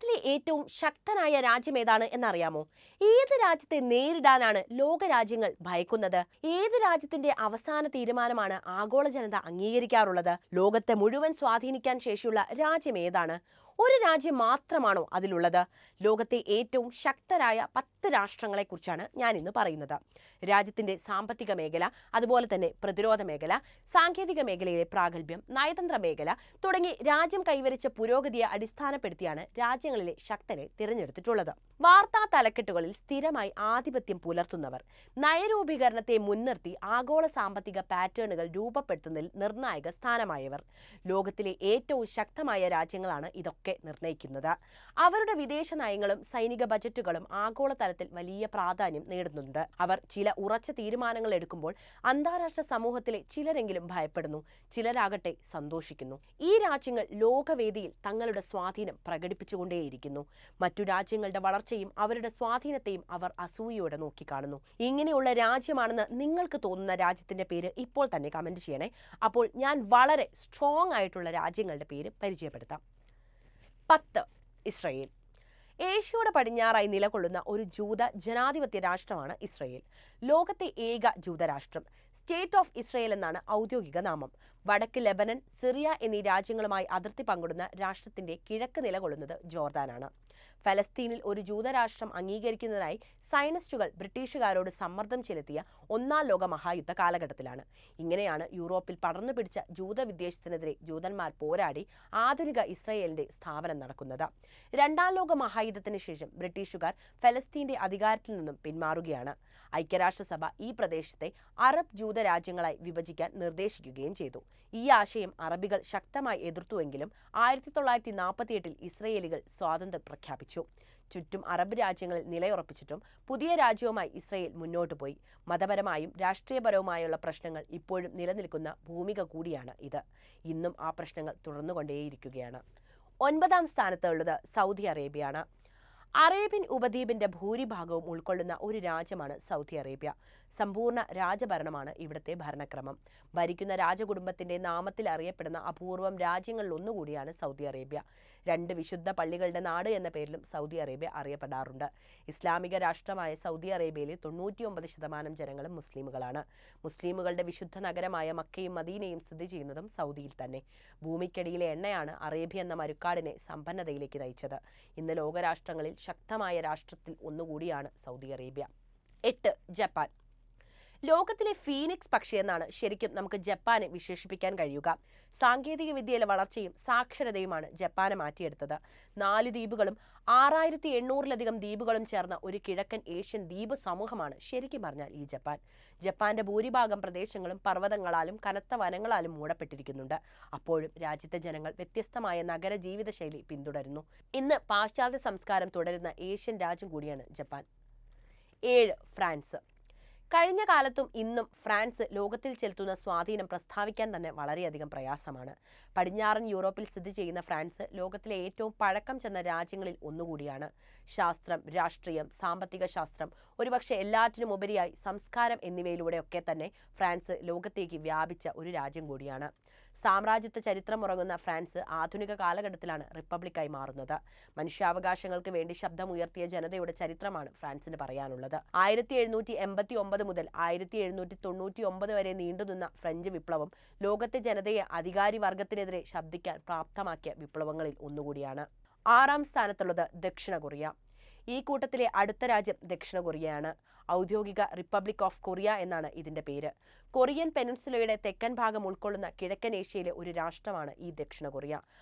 ലോകത്തിലെ ഏറ്റവും ശക്തനായ രാജ്യം ഏതാണ് എന്നറിയാമോ? ഏത് രാജ്യത്തെ നേരിടാനാണ് ലോകരാജ്യങ്ങൾ ഭയക്കുന്നത്? ഏത് രാജ്യത്തിന്റെ അവസാന തീരുമാനമാണ് ആഗോള ജനത അംഗീകരിക്കാറുള്ളത്? ലോകത്തെ മുഴുവൻ സ്വാധീനിക്കാൻ ശേഷിയുള്ള രാജ്യം ഏതാണ്? ഒരു രാജ്യം മാത്രമാണോ അതിലുള്ളത്? ലോകത്തെ ഏറ്റവും ശക്തരായ 10 രാഷ്ട്രങ്ങളെക്കുറിച്ചാണ് ഞാൻ ഇന്ന് പറയുന്നത്. രാജ്യത്തിന്റെ സാമ്പത്തിക മേഖല, അതുപോലെ തന്നെ പ്രതിരോധ മേഖല, സാങ്കേതിക മേഖലയിലെ പ്രാഗൽഭ്യം, നയതന്ത്ര മേഖല തുടങ്ങി രാജ്യം കൈവരിച്ച പുരോഗതിയെ അടിസ്ഥാനപ്പെടുത്തിയാണ് രാജ്യങ്ങളിലെ ശക്തരെ തിരഞ്ഞെടുത്തിട്ടുള്ളത്. വാർത്താ തലക്കെട്ടുകളിൽ സ്ഥിരമായി ആധിപത്യം പുലർത്തുന്നവർ, നയരൂപീകരണത്തെ മുൻനിർത്തി ആഗോള സാമ്പത്തിക പാറ്റേണുകൾ രൂപപ്പെടുത്തുന്നതിൽ നിർണായക സ്ഥാനമായവർ. ലോകത്തിലെ ഏറ്റവും ശക്തമായ രാജ്യങ്ങളാണ് ഇതൊക്കെ നിർണ്ണയിക്കുന്നത്. അവരുടെ വിദേശ നയങ്ങളും സൈനിക ബജറ്റുകളും ആഗോളതലത്തിൽ വലിയ പ്രാധാന്യം നേടുന്നുണ്ട്. അവർ ചില ഉറച്ച തീരുമാനങ്ങൾ എടുക്കുമ്പോൾ അന്താരാഷ്ട്ര സമൂഹത്തിലെ ചിലരെങ്കിലും ഭയപ്പെടുന്നു, ചിലരാകട്ടെ സന്തോഷിക്കുന്നു. ഈ രാജ്യങ്ങൾ ലോകവേദിയിൽ തങ്ങളുടെ സ്വാധീനം പ്രകടിപ്പിച്ചുകൊണ്ടേയിരിക്കുന്നു. മറ്റു രാജ്യങ്ങളുടെ വളർച്ചയും അവരുടെ സ്വാധീനത്തെയും അവർ അസൂയയോടെ നോക്കിക്കാണുന്നു. ഇങ്ങനെയുള്ള രാജ്യമാണെന്ന് നിങ്ങൾക്ക് തോന്നുന്ന രാജ്യത്തിന്റെ പേര് ഇപ്പോൾ തന്നെ കമന്റ് ചെയ്യണേ. അപ്പോൾ ഞാൻ വളരെ സ്ട്രോങ് ആയിട്ടുള്ള രാജ്യങ്ങളുടെ പേര് പരിചയപ്പെടുത്താം. 10. ഇസ്രയേൽ. ഏഷ്യയുടെ പടിഞ്ഞാറായി നിലകൊള്ളുന്ന ഒരു ജൂത ജനാധിപത്യ രാഷ്ട്രമാണ് ഇസ്രയേൽ. ലോകത്തെ ഏക ജൂതരാഷ്ട്രം. സ്റ്റേറ്റ് ഓഫ് ഇസ്രയേൽ എന്നാണ് ഔദ്യോഗിക നാമം. വടക്ക് ലെബനൻ, സിറിയ എന്നീ രാജ്യങ്ങളുമായി അതിർത്തി പങ്കിടുന്ന രാഷ്ട്രത്തിന്റെ കിഴക്ക് നിലകൊള്ളുന്നത് ജോർദാനാണ്. ഫലസ്തീനിൽ ഒരു ജൂതരാഷ്ട്രം അംഗീകരിക്കുന്നതിനായി സയനിസ്റ്റുകൾ ബ്രിട്ടീഷുകാരോട് സമ്മർദ്ദം ചെലുത്തിയ ഒന്നാം ലോക മഹായുദ്ധ കാലഘട്ടത്തിലാണ്. ഇങ്ങനെയാണ് യൂറോപ്പിൽ പടർന്നു പിടിച്ച ജൂതവിദ്വേഷത്തിനെതിരെ ജൂതന്മാർ പോരാടി ആധുനിക ഇസ്രയേലിന്റെ സ്ഥാപനം നടക്കുന്നത്. രണ്ടാം ലോക മഹായുദ്ധത്തിന് ശേഷം ബ്രിട്ടീഷുകാർ ഫലസ്തീന്റെ അധികാരത്തിൽ നിന്നും പിന്മാറുകയാണ്. ഐക്യരാഷ്ട്രസഭ ഈ പ്രദേശത്തെ അറബ് ജൂത രാജ്യങ്ങളായി വിഭജിക്കാൻ നിർദ്ദേശിക്കുകയും ചെയ്തു. ഈ ആശയം അറബികൾ ശക്തമായി എതിർത്തുവെങ്കിലും 1948 ഇസ്രയേലികൾ സ്വാതന്ത്ര്യം പ്രഖ്യാപിച്ചു. ചുറ്റും അറബ് രാജ്യങ്ങളിൽ നിലയുറപ്പിച്ചിട്ടും പുതിയ രാജ്യവുമായി ഇസ്രയേൽ മുന്നോട്ടു പോയി. മതപരമായും രാഷ്ട്രീയപരവുമായുള്ള പ്രശ്നങ്ങൾ ഇപ്പോഴും നിലനിൽക്കുന്ന ഭൂമിക കൂടിയാണ് ഇത്. ഇന്നും ആ പ്രശ്നങ്ങൾ തുടർന്നുകൊണ്ടേയിരിക്കുകയാണ്. 9ാം സ്ഥാനത്തുള്ളത് സൗദി അറേബ്യയാണ്. അറേബ്യൻ ഉപദ്വീപിന്റെ ഭൂരിഭാഗവും ഉൾക്കൊള്ളുന്ന ഒരു രാജ്യമാണ് സൗദി അറേബ്യ. സമ്പൂർണ്ണ രാജഭരണമാണ് ഇവിടുത്തെ ഭരണക്രമം. ഭരിക്കുന്ന രാജകുടുംബത്തിന്റെ നാമത്തിൽ അറിയപ്പെടുന്ന അപൂർവം രാജ്യങ്ങളിൽ ഒന്നുകൂടിയാണ് സൗദി അറേബ്യ. 2 വിശുദ്ധ പള്ളികളുടെ നാട് എന്ന പേരിലും സൗദി അറേബ്യ അറിയപ്പെടാറുണ്ട്. ഇസ്ലാമിക രാഷ്ട്രമായ സൗദി അറേബ്യയിലെ 99% ജനങ്ങളും മുസ്ലിമുകളാണ്. മുസ്ലിമുകളുടെ വിശുദ്ധ നഗരമായ മക്കയും മദീനയും സ്ഥിതി ചെയ്യുന്നതും സൗദിയിൽ തന്നെ. ഭൂമിക്കടിയിലെ എണ്ണയാണ് അറേബ്യ എന്ന മരുക്കാടിനെ സമ്പന്നതയിലേക്ക് നയിച്ചത്. ഇന്ന് ലോകരാഷ്ട്രങ്ങളിൽ ശക്തമായ രാഷ്ട്രത്തിൽ ഒന്നുകൂടിയാണ് സൗദി അറേബ്യ. 8. ജപ്പാൻ. ലോകത്തിലെ ഫീനിക്സ് പക്ഷി എന്നാണ് ശരിക്കും നമുക്ക് ജപ്പാനെ വിശേഷിപ്പിക്കാൻ കഴിയുക. സാങ്കേതിക വിദ്യയിലെ വളർച്ചയും സാക്ഷരതയുമാണ് ജപ്പാനെ മാറ്റിയെടുത്തത്. 4 ദ്വീപുകളും 6800-ലധികം ദ്വീപുകളും ചേർന്ന ഒരു കിഴക്കൻ ഏഷ്യൻ ദ്വീപ് സമൂഹമാണ് ശരിക്കും പറഞ്ഞാൽ ഈ ജപ്പാൻ. ജപ്പാന്റെ ഭൂരിഭാഗം പ്രദേശങ്ങളും പർവ്വതങ്ങളാലും കനത്ത വനങ്ങളാലും മൂടപ്പെട്ടിരിക്കുന്നുണ്ട്. അപ്പോഴും രാജ്യത്തെ ജനങ്ങൾ വ്യത്യസ്തമായ നഗര ജീവിതശൈലി പിന്തുടരുന്നു. ഇന്ന് പാശ്ചാത്യ സംസ്കാരം തുടരുന്ന ഏഷ്യൻ രാജ്യം കൂടിയാണ് ജപ്പാൻ. 7. ഫ്രാൻസ്. കഴിഞ്ഞ കാലത്തും ഇന്നും ഫ്രാൻസ് ലോകത്തിൽ ചെലുത്തുന്ന സ്വാധീനം പ്രസ്താവിക്കാൻ തന്നെ വളരെയധികം പ്രയാസമാണ്. പടിഞ്ഞാറൻ യൂറോപ്പിൽ സ്ഥിതി ചെയ്യുന്ന ഫ്രാൻസ് ലോകത്തിലെ ഏറ്റവും പഴക്കം ചെന്ന രാജ്യങ്ങളിൽ ഒന്നുകൂടിയാണ്. ശാസ്ത്രം, രാഷ്ട്രീയം, സാമ്പത്തിക ശാസ്ത്രം, ഒരുപക്ഷെ എല്ലാറ്റിനും ഉപരിയായി സംസ്കാരം എന്നിവയിലൂടെയൊക്കെ തന്നെ ഫ്രാൻസ് ലോകത്തേക്ക് വ്യാപിച്ച ഒരു രാജ്യം കൂടിയാണ്. സാമ്രാജ്യത്വ ചരിത്രമുറങ്ങുന്ന ഫ്രാൻസ് ആധുനിക കാലഘട്ടത്തിലാണ് റിപ്പബ്ലിക്കായി മാറുന്നത്. മനുഷ്യാവകാശങ്ങൾക്ക് വേണ്ടി ശബ്ദമുയർത്തിയ ജനതയുടെ ചരിത്രമാണ് ഫ്രാൻസിന് പറയാനുള്ളത്. 1789 മുതൽ 1799 വരെ നീണ്ടുനിന്ന ഫ്രഞ്ച് വിപ്ലവം ലോകത്തെ ജനതയെ അധികാരിവർഗത്തിനെതിരെ ശബ്ദിക്കാൻ പ്രാപ്തമാക്കിയ വിപ്ലവങ്ങളിൽ ഒന്നുകൂടിയാണ്. 6ാം സ്ഥാനത്തുള്ളത് ദക്ഷിണ കൊറിയ. ഈ കൂട്ടത്തിലെ അടുത്ത രാജ്യം ദക്ഷിണ കൊറിയയാണ്. ഔദ്യോഗിക റിപ്പബ്ലിക് ഓഫ് കൊറിയ എന്നാണ് ഇതിന്റെ പേര്. കൊറിയൻ പെനിൻസുലയുടെ തെക്കൻ ഭാഗം ഉൾക്കൊള്ളുന്ന കിഴക്കൻ ഏഷ്യയിലെ ഒരു രാഷ്ട്രമാണ് ഈ ദക്ഷിണ കൊറിയ.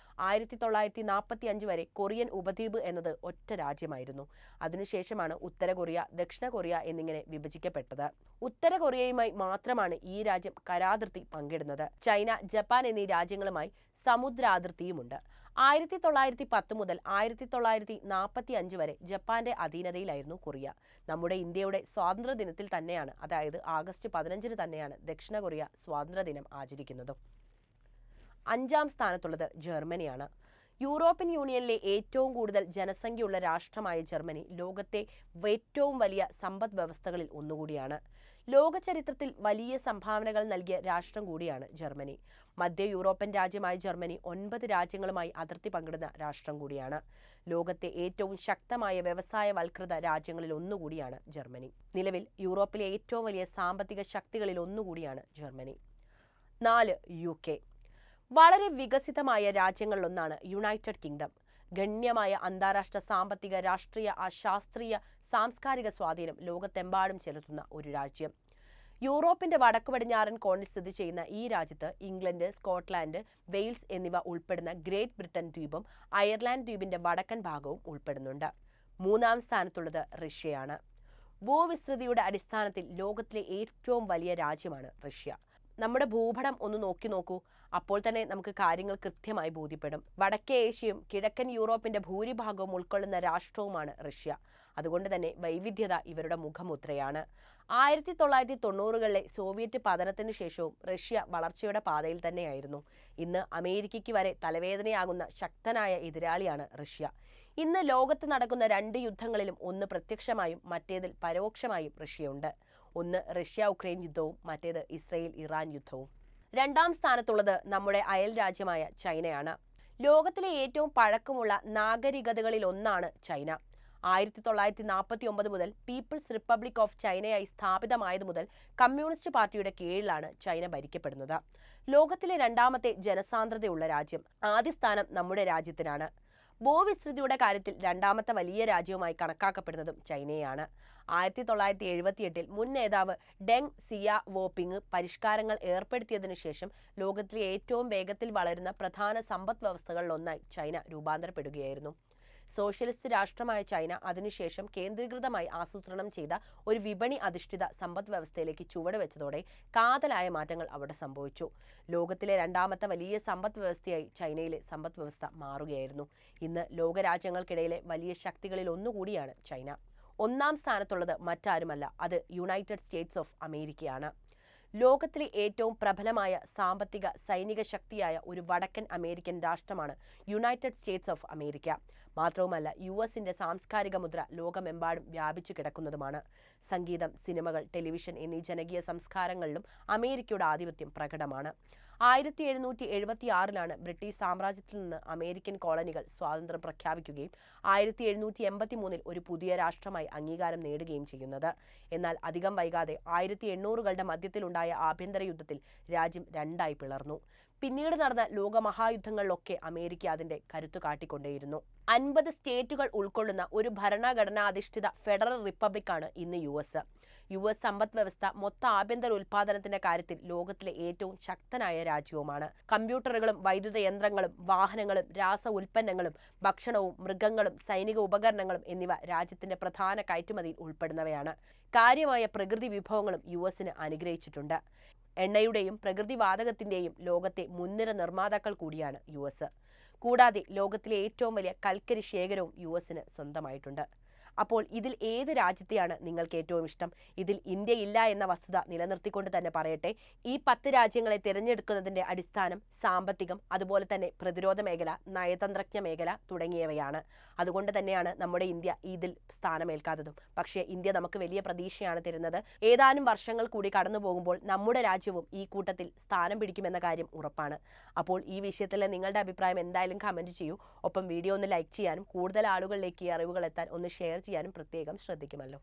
1945 വരെ കൊറിയൻ ഉപദ്വീപ് എന്നത് ഒറ്റ രാജ്യമായിരുന്നു. അതിനുശേഷമാണ് ഉത്തര കൊറിയ, ദക്ഷിണ കൊറിയ എന്നിങ്ങനെ വിഭജിക്കപ്പെട്ടത്. ഉത്തര കൊറിയയുമായി മാത്രമാണ് ഈ രാജ്യം കരാതിർത്തി പങ്കിടുന്നത്. ചൈന, ജപ്പാൻ എന്നീ രാജ്യങ്ങളുമായി സമുദ്രാതിർത്തിയുമുണ്ട്. 1910 മുതൽ 1945 വരെ ജപ്പാന്റെ അധീനതയിലായിരുന്നു കൊറിയ. നമ്മുടെ ഇന്ത്യയുടെ സ്വാതന്ത്ര്യദിനത്തിൽ തന്നെയാണ്, അതായത് ആഗസ്റ്റ് 15 തന്നെയാണ് ദക്ഷിണ കൊറിയ സ്വാതന്ത്ര്യദിനം ആചരിക്കുന്നത്. 5ാം സ്ഥാനത്തുള്ളത് ജർമ്മനിയാണ്. യൂറോപ്യൻ യൂണിയനിലെ ഏറ്റവും കൂടുതൽ ജനസംഖ്യയുള്ള രാഷ്ട്രമായ ജർമ്മനി ലോകത്തെ ഏറ്റവും വലിയ സമ്പദ് വ്യവസ്ഥകളിൽ ഒന്നുകൂടിയാണ്. ലോക ചരിത്രത്തിൽ വലിയ സംഭാവനകൾ നൽകിയ രാഷ്ട്രം കൂടിയാണ് ജർമ്മനി. മധ്യ യൂറോപ്യൻ രാജ്യമായ ജർമ്മനി 9 രാജ്യങ്ങളുമായി അതിർത്തി പങ്കിടുന്ന രാഷ്ട്രം കൂടിയാണ്. ലോകത്തെ ഏറ്റവും ശക്തമായ വ്യവസായവൽകൃത രാജ്യങ്ങളിൽ ഒന്നുകൂടിയാണ് ജർമ്മനി. നിലവിൽ യൂറോപ്പിലെ ഏറ്റവും വലിയ സാമ്പത്തിക ശക്തികളിൽ ഒന്നുകൂടിയാണ് ജർമ്മനി. 4. UK. വളരെ വികസിതമായ രാജ്യങ്ങളിലൊന്നാണ് യുണൈറ്റഡ് കിങ്ഡം. ഗണ്യമായ അന്താരാഷ്ട്ര സാമ്പത്തിക, രാഷ്ട്രീയ, ശാസ്ത്രീയ, സാംസ്കാരിക സ്വാധീനം ലോകത്തെമ്പാടും ചെലുത്തുന്ന ഒരു രാജ്യം. യൂറോപ്പിന്റെ വടക്കു പടിഞ്ഞാറൻ കോണിൽ സ്ഥിതി ചെയ്യുന്ന ഈ രാജ്യത്ത് ഇംഗ്ലണ്ട്, സ്കോട്ട്ലാൻഡ്, വെയിൽസ് എന്നിവ ഉൾപ്പെടുന്ന ഗ്രേറ്റ് ബ്രിട്ടൻ ദ്വീപും അയർലാൻഡ് ദ്വീപിന്റെ വടക്കൻ ഭാഗവും ഉൾപ്പെടുന്നുണ്ട്. 3-ാം സ്ഥാനത്തുള്ളത് റഷ്യയാണ്. ഭൂവിസ്തൃതിയുടെ അടിസ്ഥാനത്തിൽ ലോകത്തിലെ ഏറ്റവും വലിയ രാജ്യമാണ് റഷ്യ. നമ്മുടെ ഭൂപടം ഒന്ന് നോക്കൂ. അപ്പോൾ തന്നെ നമുക്ക് കാര്യങ്ങൾ കൃത്യമായി ബോധ്യപ്പെടും. വടക്കേ ഏഷ്യയും കിഴക്കൻ യൂറോപ്പിന്റെ ഭൂരിഭാഗവും ഉൾക്കൊള്ളുന്ന രാഷ്ട്രവുമാണ് റഷ്യ. അതുകൊണ്ട് തന്നെ വൈവിധ്യത ഇവരുടെ മുഖമുദ്രയാണ്. 1990കളിലെ സോവിയറ്റ് പതനത്തിന് ശേഷവും റഷ്യ വളർച്ചയുടെ പാതയിൽ തന്നെയായിരുന്നു. ഇന്ന് അമേരിക്കയ്ക്ക് വരെ തലവേദനയാകുന്ന ശക്തനായ എതിരാളിയാണ് റഷ്യ. ഇന്ന് ലോകത്ത് നടക്കുന്ന 2 യുദ്ധങ്ങളിലും ഒന്ന് പ്രത്യക്ഷമായും മറ്റേതിൽ പരോക്ഷമായും റഷ്യയുണ്ട്. ഒന്ന് റഷ്യ-ഉക്രൈൻ യുദ്ധവും മറ്റേത് ഇസ്രയേൽ-ഇറാൻ യുദ്ധവും. 2-ാം സ്ഥാനത്തുള്ളത് നമ്മുടെ അയൽ രാജ്യമായ ചൈനയാണ്. ലോകത്തിലെ ഏറ്റവും പഴക്കമുള്ള നാഗരികതകളിലൊന്നാണ് ചൈന. 1949 മുതൽ പീപ്പിൾസ് റിപ്പബ്ലിക് ഓഫ് ചൈനയായി സ്ഥാപിതമായതു മുതൽ കമ്മ്യൂണിസ്റ്റ് പാർട്ടിയുടെ കീഴിലാണ് ചൈന ഭരിക്കപ്പെടുന്നത്. ലോകത്തിലെ 2ാമത്തെ ജനസാന്ദ്രതയുള്ള രാജ്യം. ആദ്യ സ്ഥാനം നമ്മുടെ രാജ്യത്തിനാണ്. ഭൂവിസ്തൃതിയുടെ കാര്യത്തിൽ 2ാമത്തെ വലിയ രാജ്യവുമായി കണക്കാക്കപ്പെടുന്നതും ചൈനയാണ്. 1978-ൽ മുൻ നേതാവ് ഡെങ് സിയാവോപിങ് പരിഷ്കാരങ്ങൾ ഏർപ്പെടുത്തിയതിനു ശേഷം ലോകത്തിലെ ഏറ്റവും വേഗത്തിൽ വളരുന്ന പ്രധാന സമ്പദ് വ്യവസ്ഥകളിലൊന്നായി ചൈന രൂപാന്തരപ്പെടുകയായിരുന്നു. സോഷ്യലിസ്റ്റ് രാഷ്ട്രമായ ചൈന അതിനുശേഷം കേന്ദ്രീകൃതമായി ആസൂത്രണം ചെയ്ത ഒരു വിപണി അധിഷ്ഠിത സമ്പദ് വ്യവസ്ഥയിലേക്ക് ചുവടുവെച്ചതോടെ കാതലായ മാറ്റങ്ങൾ അവിടെ സംഭവിച്ചു. ലോകത്തിലെ 2ാമത്തെ വലിയ സമ്പദ് വ്യവസ്ഥയായി ചൈനയിലെ സമ്പദ് വ്യവസ്ഥ മാറുകയായിരുന്നു. ഇന്ന് ലോകരാജ്യങ്ങൾക്കിടയിലെ വലിയ ശക്തികളിൽ ഒന്നുകൂടിയാണ് ചൈന. 1-ാം സ്ഥാനത്തുള്ളത് മറ്റാരുമല്ല, അത് യുണൈറ്റഡ് സ്റ്റേറ്റ്സ് ഓഫ് അമേരിക്കയാണ്. ലോകത്തിലെ ഏറ്റവും പ്രബലമായ സാമ്പത്തിക, സൈനിക ശക്തിയായ ഒരു വടക്കൻ അമേരിക്കൻ രാഷ്ട്രമാണ് യുണൈറ്റഡ് സ്റ്റേറ്റ്സ് ഓഫ് അമേരിക്ക. മാത്രവുമല്ല, US-ന്റെ സാംസ്കാരിക മുദ്ര ലോകമെമ്പാടും വ്യാപിച്ചു കിടക്കുന്നതുമാണ്. സംഗീതം, സിനിമകൾ, ടെലിവിഷൻ എന്നീ ജനകീയ സംസ്കാരങ്ങളിലും അമേരിക്കയുടെ ആധിപത്യം പ്രകടമാണ്. 1776-ലാണ് ബ്രിട്ടീഷ് സാമ്രാജ്യത്തിൽ നിന്ന് അമേരിക്കൻ കോളനികൾ സ്വാതന്ത്ര്യം പ്രഖ്യാപിക്കുകയും 1783-ൽ ഒരു പുതിയ രാഷ്ട്രമായി അംഗീകാരം നേടുകയും ചെയ്യുന്നത്. എന്നാൽ അധികം വൈകാതെ 1800കളുടെ മധ്യത്തിലുണ്ടായ ആഭ്യന്തര യുദ്ധത്തിൽ രാജ്യം 2ആയി പിളർന്നു. പിന്നീട് നടന്ന ലോകമഹായുദ്ധങ്ങളിലൊക്കെ അമേരിക്ക അതിന്റെ കരുത്തു കാട്ടിക്കൊണ്ടേയിരുന്നു. 50 സ്റ്റേറ്റുകൾ ഉൾക്കൊള്ളുന്ന ഒരു ഭരണഘടനാധിഷ്ഠിത ഫെഡറൽ റിപ്പബ്ലിക്കാണ് ഇന്ന് US സമ്പദ് വ്യവസ്ഥ മൊത്ത ആഭ്യന്തര ഉൽപാദനത്തിന്റെ കാര്യത്തിൽ ലോകത്തിലെ ഏറ്റവും ശക്തനായ രാജ്യവുമാണ്. കമ്പ്യൂട്ടറുകളും വൈദ്യുത യന്ത്രങ്ങളും വാഹനങ്ങളും രാസ ഉൽപ്പന്നങ്ങളും ഭക്ഷണവും മൃഗങ്ങളും സൈനിക ഉപകരണങ്ങളും എന്നിവ രാജ്യത്തിന്റെ പ്രധാന കയറ്റുമതിയിൽ ഉൾപ്പെടുന്നവയാണ്. കാര്യമായ പ്രകൃതി വിഭവങ്ങളും US-ന് അനുഗ്രഹിച്ചിട്ടുണ്ട്. എണ്ണയുടെയും പ്രകൃതിവാതകത്തിന്റെയും ലോകത്തെ മുൻനിര നിർമ്മാതാക്കൾ കൂടിയാണ് US. കൂടാതെ ലോകത്തിലെ ഏറ്റവും വലിയ കൽക്കരി ശേഖരവും US-ന് സ്വന്തമായിട്ടുണ്ട്. അപ്പോൾ ഇതിൽ ഏത് രാജ്യത്തെയാണ് നിങ്ങൾക്ക് ഏറ്റവും ഇഷ്ടം? ഇതിൽ ഇന്ത്യ ഇല്ല എന്ന വസ്തുത നിലനിർത്തിക്കൊണ്ട് തന്നെ പറയട്ടെ, ഈ 10 രാജ്യങ്ങളെ തിരഞ്ഞെടുക്കുന്നതിന്റെ അടിസ്ഥാനം സാമ്പത്തികം, അതുപോലെ തന്നെ പ്രതിരോധ മേഖല, നയതന്ത്രജ്ഞ മേഖല തുടങ്ങിയവയാണ്. അതുകൊണ്ട് തന്നെയാണ് നമ്മുടെ ഇന്ത്യ ഇതിൽ സ്ഥാനമേൽക്കാത്തതും. പക്ഷേ ഇന്ത്യ നമുക്ക് വലിയ പ്രതീക്ഷയാണ് തരുന്നത്. ഏതാനും വർഷങ്ങൾ കൂടി കടന്നു പോകുമ്പോൾ നമ്മുടെ രാജ്യവും ഈ കൂട്ടത്തിൽ സ്ഥാനം പിടിക്കുമെന്ന കാര്യം ഉറപ്പാണ്. അപ്പോൾ ഈ വിഷയത്തിലെ നിങ്ങളുടെ അഭിപ്രായം എന്തായാലും കമന്റ് ചെയ്യൂ. ഒപ്പം വീഡിയോ ഒന്ന് ലൈക്ക് ചെയ്യാനും കൂടുതൽ ആളുകളിലേക്ക് ഈ അറിവുകൾ എത്താൻ ഒന്ന് ഷെയർ ചെയ്യാനും പ്രത്യേകം ശ്രദ്ധിക്കുമല്ലോ.